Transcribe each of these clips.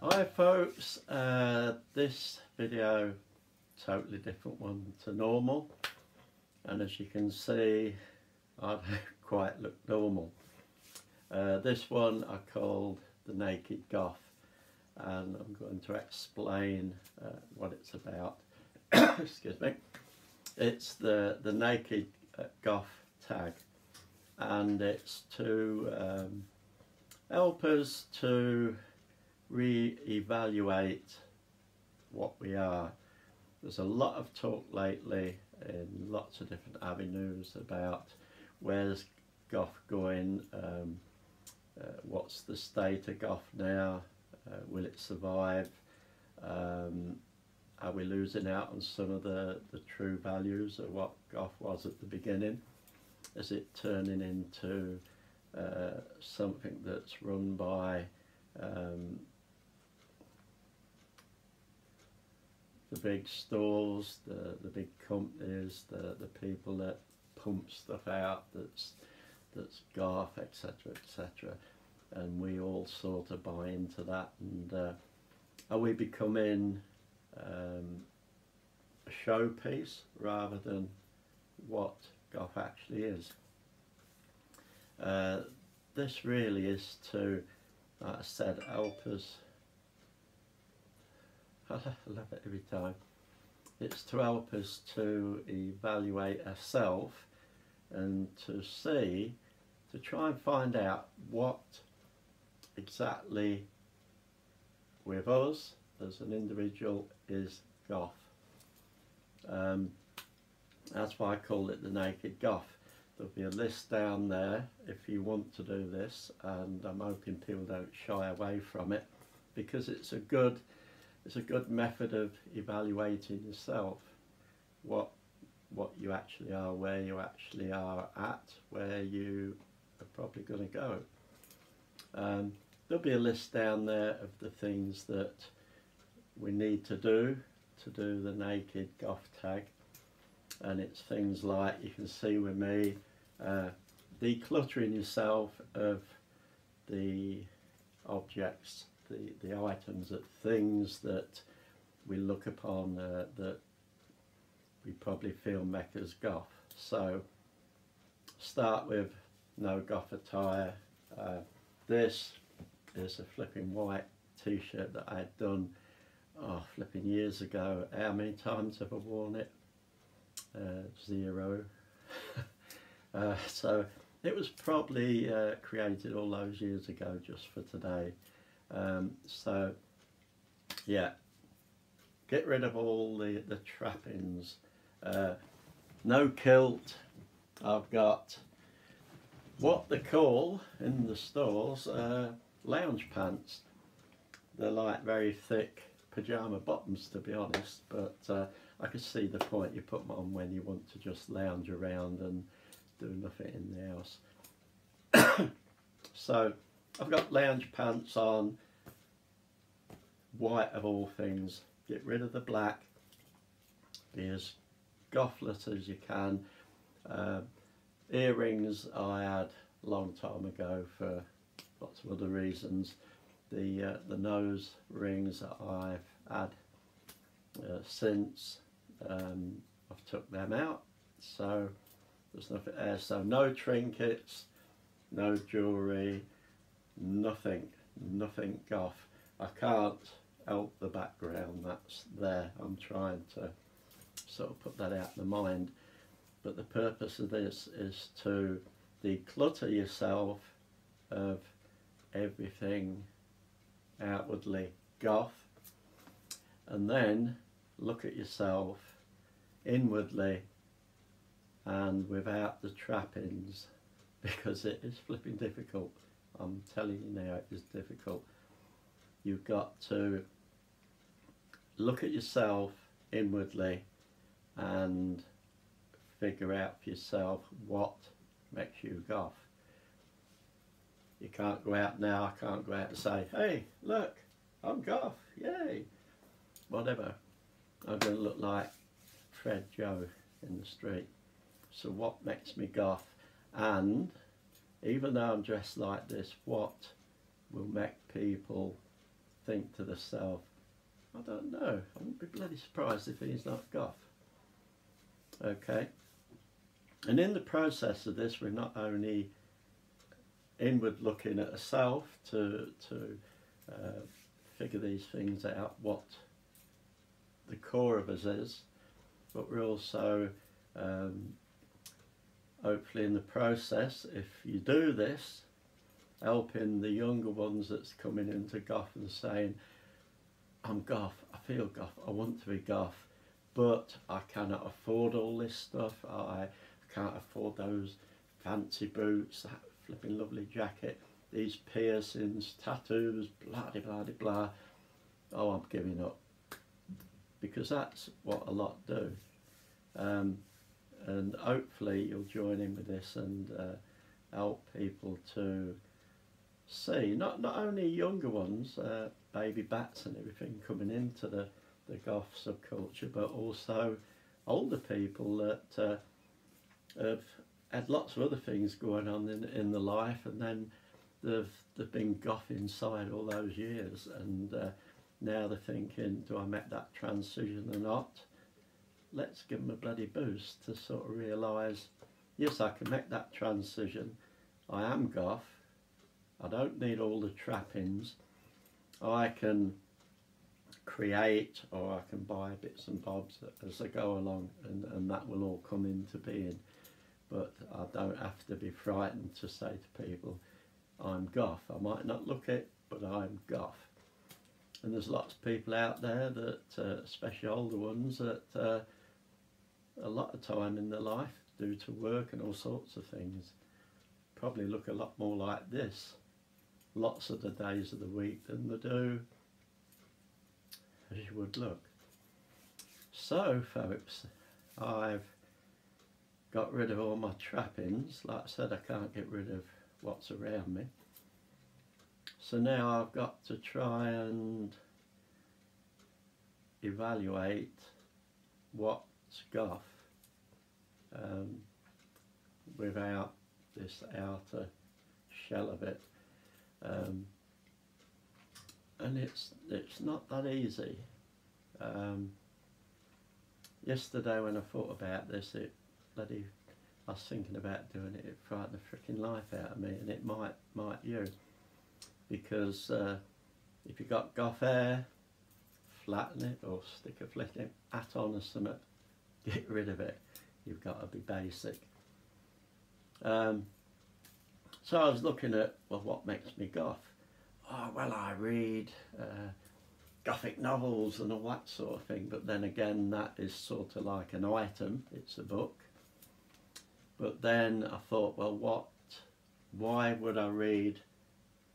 Hi folks, this video totally different one to normal, and as you can see I don't quite look normal. This one I called the Naked Goth, and I'm going to explain what it's about. Excuse me. It's the Naked Goth tag, and it's to help us to re-evaluate what we are. There's a lot of talk lately in lots of different avenues about where's Goth going, what's the state of Goth now, will it survive, are we losing out on some of the true values of what Goth was at the beginning? Is it turning into something that's run by the big stores, the big companies, the people that pump stuff out that's Goth, etc., etc., and we all sort of buy into that, and are we becoming a showpiece rather than what Goth actually is? This really is to, like I said, help us. I love it every time. It's to help us to evaluate ourselves and to see, to try and find out what exactly with us as an individual is Goth. That's why I call it the Naked Goth. There'll be a list down there if you want to do this, and I'm hoping people don't shy away from it, because it's a good method of evaluating yourself, what you actually are, where you actually are at, where you are probably going to go. There'll be a list down there of the things that we need to do the Naked Goth tag, and it's things like, you can see with me, decluttering yourself of the objects, the items, that things that we look upon that we probably feel make us Goth. So start with no Goth attire. This is a flipping white t-shirt that I had done flipping years ago. How many times have I worn it? 0. So it was probably created all those years ago just for today. So yeah, get rid of all the trappings. No kilt. I've got what they call in the stores lounge pants. They're like very thick pyjama bottoms, to be honest, but I could see the point. You put them on when you want to just lounge around and do nothing in the house. So I've got lounge pants on, white of all things. Get rid of the black, be as Gothless as you can. Earrings I had a long time ago for lots of other reasons. The nose rings that I've had since, I've took them out, so there's nothing there. So no trinkets, no jewellery, nothing Goth. I can't help the background that's there. I'm trying to sort of put that out in the mind, but the purpose of this is to declutter yourself of everything outwardly Goth, and then look at yourself inwardly and without the trappings, because it is flipping difficult. I'm telling you now, it is difficult. You've got to look at yourself inwardly and figure out for yourself what makes you Goth. You can't go out now, I can't go out and say, hey, look, I'm Goth, yay, whatever. I'm going to look like Fred Joe in the street. So what makes me Goth? And even though I'm dressed like this, what will make people think to myself, I don't know, I wouldn't be bloody surprised if he's not Goth. Okay, and in the process of this, we're not only inward looking at ourselves to figure these things out, what the core of us is, but we're also hopefully in the process, if you do this, helping the younger ones that's coming into Goth and saying, I'm Goth, I feel Goth, I want to be Goth, but I cannot afford all this stuff, I can't afford those fancy boots, that flipping lovely jacket, these piercings, tattoos, blah de blah de blah. Oh, I'm giving up. Because that's what a lot do. And hopefully you'll join in with this and help people to see, not only younger ones, baby bats and everything coming into the Goth subculture, but also older people that have had lots of other things going on in their life, and then they've been Goth inside all those years, and now they're thinking, do I make that transition or not? Let's give them a bloody boost to sort of realise, yes, I can make that transition, I am Goth, I don't need all the trappings, I can create, or I can buy bits and bobs as I go along, and that will all come into being. But I don't have to be frightened to say to people, I'm Goth. I might not look it, but I'm Goth. And there's lots of people out there that, especially older ones, that a lot of time in their life, due to work and all sorts of things, probably look a lot more like this lots of the days of the week than they do as you would look. So folks, I've got rid of all my trappings. Like I said, I can't get rid of what's around me. So now I've got to try and evaluate what's Goth without this outer shell of it. And it's not that easy. Yesterday when I thought about this, I was thinking about doing it, it frightened the freaking life out of me, and it might you. Because if you've got Goth hair, flatten it or stick a flipping hat on or something, get rid of it. You've got to be basic. So I was looking at, well, what makes me Goth? Oh, well, I read Gothic novels and all that sort of thing, but then again, that is sort of like an item, it's a book. But then I thought, well, why would I read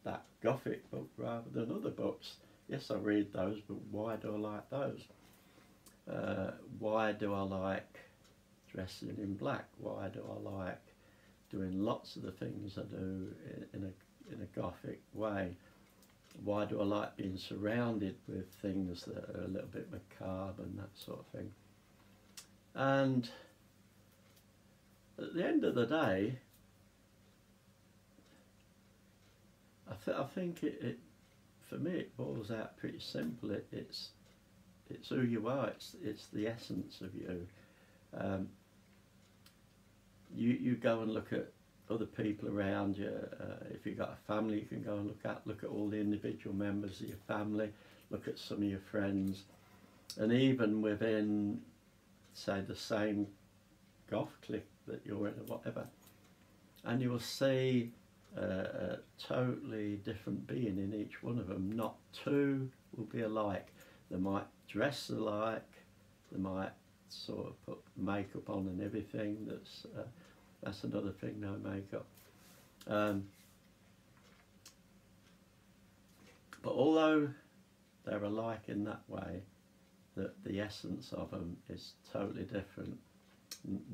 that Gothic book rather than other books? Yes, I read those, but why do I like those? Why do I like dressing in black? Why do I like doing lots of the things I do in a Gothic way? Why do I like being surrounded with things that are a little bit macabre and that sort of thing? And at the end of the day, I think it for me it boils out pretty simple. It's who you are. It's the essence of you. You go and look at other people around you. If you've got a family, you can go and look at all the individual members of your family, look at some of your friends, and even within, say, the same Goth clique that you're in or whatever, and you will see a totally different being in each one of them. Not two will be alike. They might dress alike, they might sort of put makeup on and everything. That's another thing, no makeup. But although they're alike in that way, that the essence of them is totally different.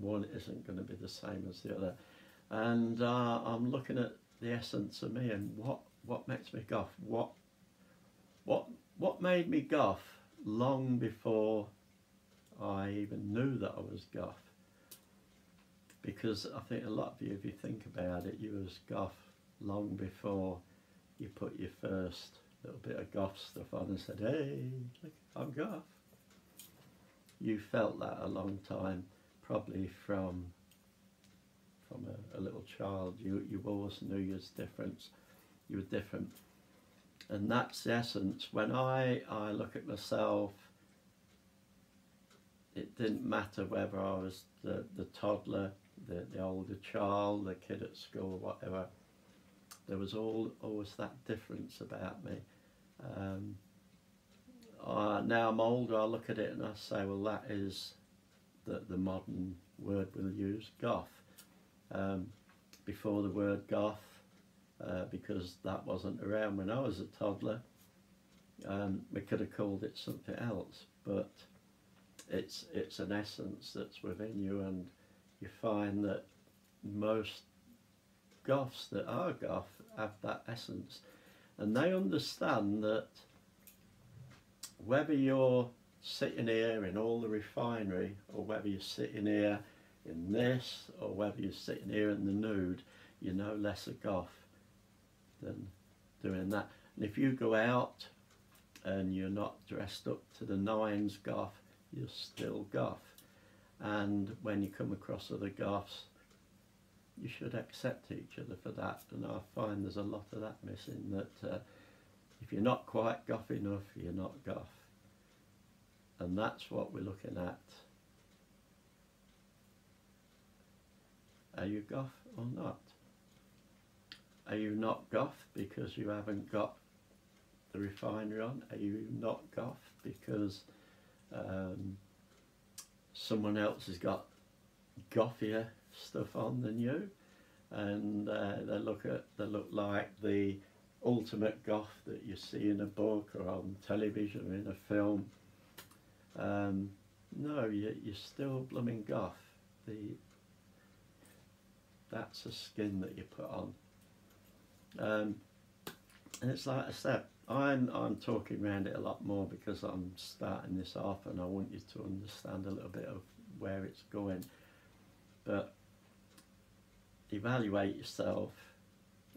One isn't going to be the same as the other. And I'm looking at the essence of me and what makes me Goth. What made me Goth long before I even knew that I was Goth. Because I think a lot of you, if you think about it, you was Goth long before you put your first little bit of goth stuff on and said, hey, look, I'm goth. You felt that a long time, probably from a little child. You always knew you was different. You were different. And that's the essence. When I look at myself, it didn't matter whether I was the toddler, the older child, the kid at school, whatever. There was always that difference about me. Now I'm older, I look at it and I say, well, that is the modern word we'll use, goth. Before the word goth, because that wasn't around when I was a toddler, we could have called it something else, but it's an essence that's within you, and you find that most goths that are goth have that essence, and they understand that whether you're sitting here in all the refinery, or whether you're sitting here in this, or whether you're sitting here in the nude, you're no less a goth than doing that. And if you go out and you're not dressed up to the nines goth, you're still goth. And when you come across other goths, you should accept each other for that. And I find there's a lot of that missing, that if you're not quite goth enough, you're not goth. And that's what we're looking at. Are you goth or not? Are you not goth because you haven't got the refinery on? Are you not goth because someone else has got gothier stuff on than you, and they look like the ultimate goth that you see in a book or on television or in a film? No, you're still blooming goth. That's a skin that you put on. And it's like I said, I'm talking around it a lot more because I'm starting this off, and I want you to understand a little bit of where it's going. But evaluate yourself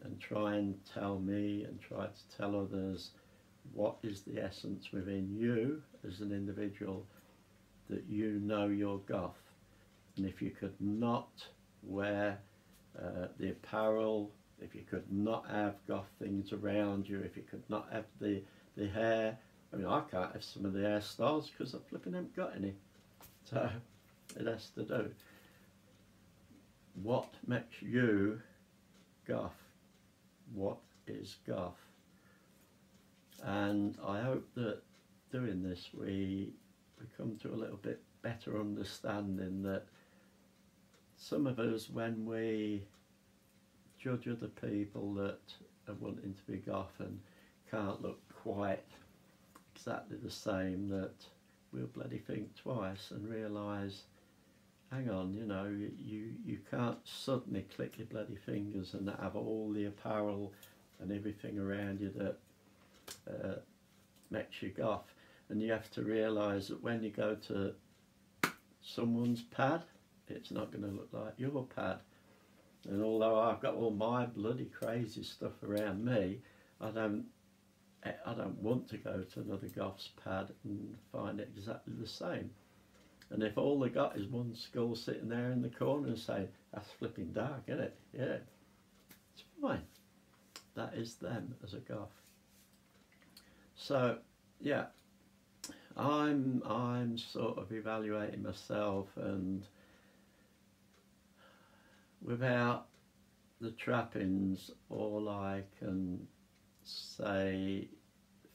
and try and tell me and try to tell others what is the essence within you as an individual that you know you're goth. And if you could not wear the apparel, if you could not have goth things around you, if you could not have the hair, I mean, I can't have some of the hairstyles because I flipping haven't got any, so it has to do. What makes you goth? What is goth? And I hope that doing this we come to a little bit better understanding that some of us, when we judge other people that are wanting to be goth and can't look quite exactly the same, that we'll bloody think twice and realise, hang on, you know, you can't suddenly click your bloody fingers and have all the apparel and everything around you that makes you goth. And you have to realise that when you go to someone's pad, it's not going to look like your pad. And although I've got all my bloody crazy stuff around me, I don't want to go to another goth's pad and find it exactly the same. And if all they got is one skull sitting there in the corner and saying, that's flipping dark, isn't it? Yeah, it's fine. That is them as a goth. So, yeah, I'm sort of evaluating myself, and without the trappings, all I can say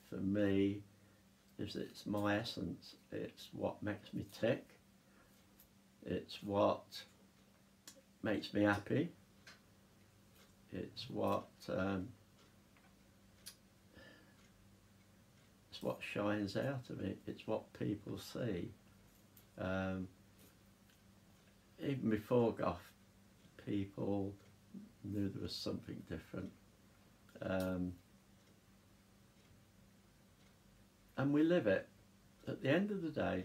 for me is it's my essence. It's what makes me tick. It's what makes me happy. It's what shines out of it. It's what people see. Even before goth, people knew there was something different. And we live it. At the end of the day,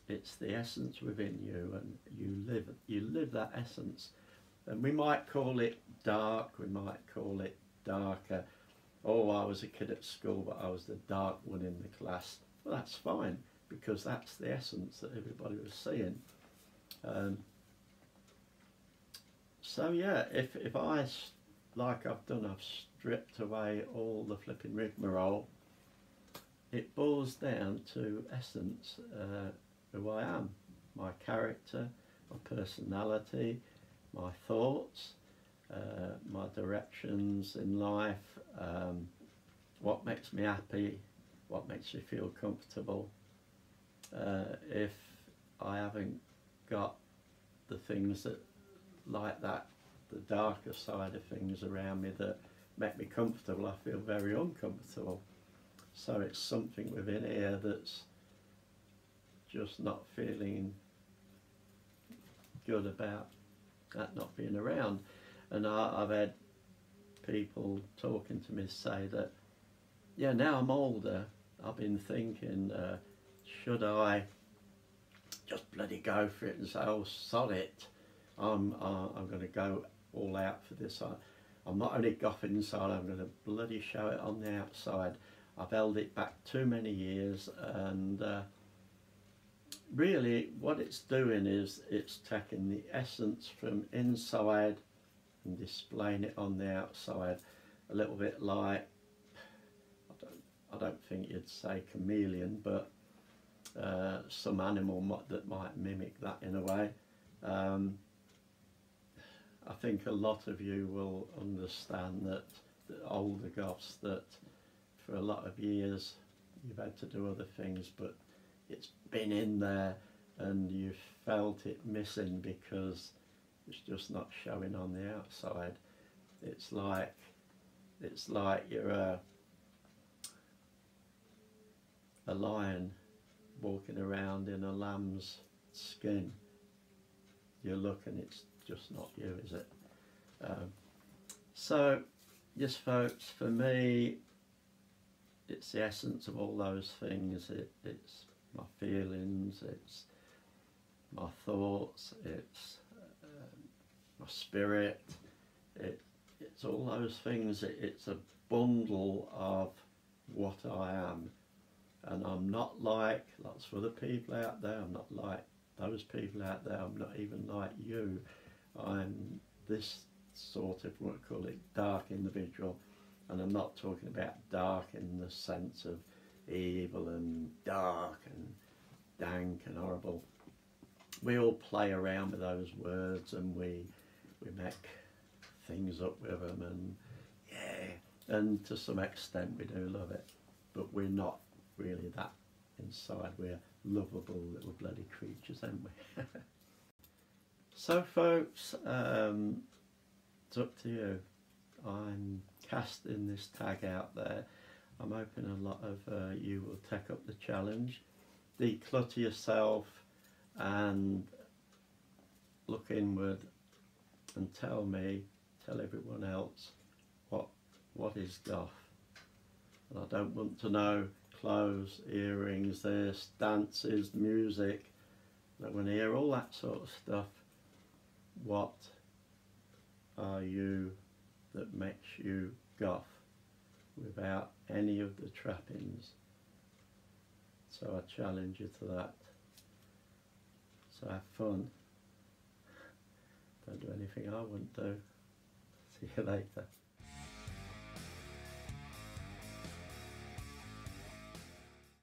it's the essence within you, and you live that essence. And we might call it dark, we might call it darker, oh, I was a kid at school, but I was the dark one in the class. Well, that's fine, because that's the essence that everybody was seeing. So yeah, if I, like I've done, I've stripped away all the flipping rigmarole, it boils down to essence, who I am, my character, my personality, my thoughts, my directions in life, what makes me happy, what makes me feel comfortable. If I haven't got the things that, like that, the darker side of things around me that make me comfortable, I feel very uncomfortable. So it's something within here that's just not feeling good about that not being around. And I've had people talking to me say that, yeah, now I'm older, I've been thinking, should I just bloody go for it and say, oh, sod it, I'm going to go all out for this. I'm not only goth inside, I'm going to bloody show it on the outside. I've held it back too many years, and really what it's doing is it's taking the essence from inside and displaying it on the outside, a little bit like, I don't think you'd say chameleon, but some animal that might mimic that in a way. I think a lot of you will understand that the older goths, that for a lot of years you've had to do other things, but it's been in there and you've felt it missing because it's just not showing on the outside. It's like you're a lion walking around in a lamb's skin. You look and it's just not you, is it? So yes folks, for me it's the essence of all those things. It's my feelings, it's my thoughts, it's my spirit, it's all those things. It's a bundle of what I am, and I'm not like lots of other people out there. I'm not like those people out there. I'm not even like you. I'm this sort of, what I call it, dark individual. And I'm not talking about dark in the sense of evil and dark and dank and horrible. We all play around with those words, and we make things up with them, and yeah, and to some extent we do love it, but we're not really that inside. We're lovable little bloody creatures, aren't we? So folks, it's up to you. I'm casting this tag out there. I'm hoping a lot of you will take up the challenge, declutter yourself and look inward and tell me, tell everyone else what is goth. And I don't want to know clothes, earrings, this, dances, music. I want to hear all that sort of stuff. What are you that makes you goth without any of the trappings? So I challenge you to that. So have fun. Don't do anything I wouldn't do. See you later.